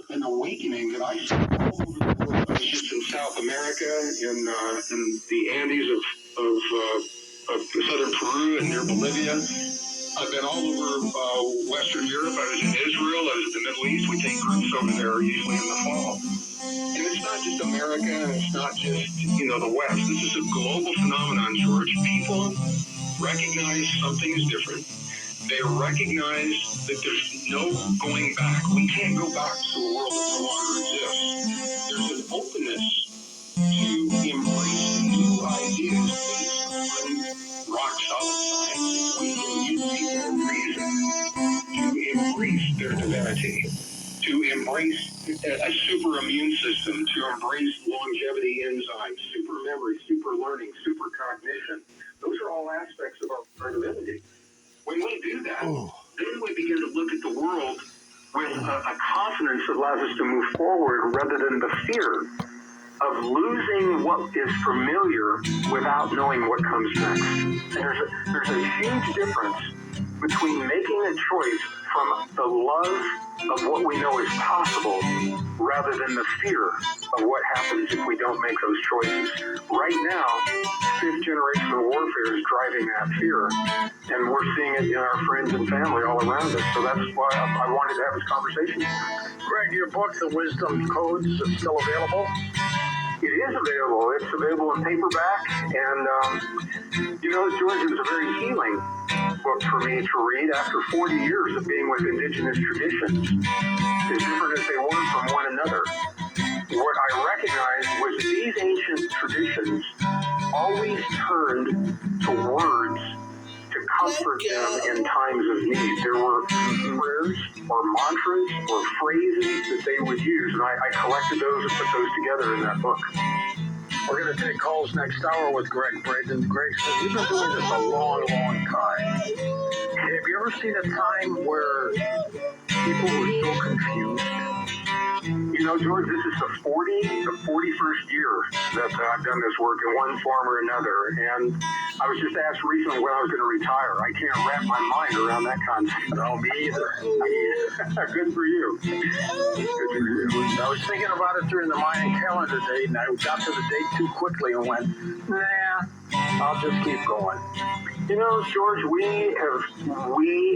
an awakening that I see all over the world. I was just in South America, in the Andes of southern Peru and near Bolivia. I've been all over Western Europe. I was in Israel. I was in the Middle East. We take groups over there usually in the fall. And it's not just America, and it's not just, the West. This is a global phenomenon, George. People recognize something is different. They recognize that there's no going back. We can't go back to a world that no longer exists. There's an openness to embrace new ideas based on rock-solid science. We can use people of reason to embrace their divinity, to embrace a super immune system, to embrace longevity enzymes, super memory, super learning, super cognition. Those are all aspects of our divinity. When we do that, then we begin to look at the world with a confidence that allows us to move forward rather than the fear of losing what is familiar without knowing what comes next. And there's a huge difference between making a choice from the love of what we know is possible rather than the fear of what happens if we don't make those choices. Right now, fifth generation warfare is driving that fear, and we're seeing it in our friends and family all around us. So that's why I wanted to have this conversation. Greg, your book, The Wisdom Codes, is still available? It is available. It's available in paperback, and George, it was a very healing book for me to read after 40 years of being with indigenous traditions, as different as they were from one another. What I recognized was these ancient traditions always turned to words to comfort them in times of need. There were prayers or mantras or phrases that they would use, and I collected those and put those together in that book. We're going to take calls next hour with Greg Braden. Greg says, you've been doing this a long, long time. Have you ever seen a time where people were so confused? George, this is the 41st year that I've done this work in one form or another. And I was just asked recently when I was going to retire. I can't wrap my mind around that concept. No, me either. Good for you. Good for you. I was thinking about it during the Mayan calendar date, and I got to the date too quickly and went, I'll just keep going. George, we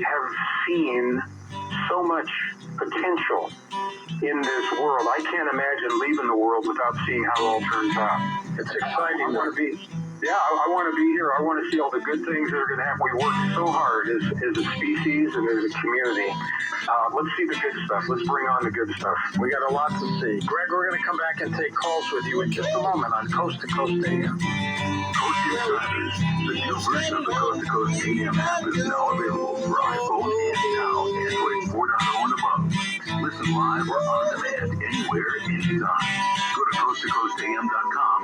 have seen so much potential in this world. I can't imagine leaving the world without seeing how it all turns out. It's exciting. I want to be here. I want to see all the good things that are going to happen. We work so hard as a species and as a community. Let's see the good stuff. Let's bring on the good stuff. We got a lot to see. Greg, we're going to come back and take calls with you in just a moment on Coast to Coast AM. Coast Insiders, the new version of the Coast to Coast AM app is now available for iPhone and now Android 4.0 and above. Listen live or on demand anywhere, anytime. Go to coasttocoastam.com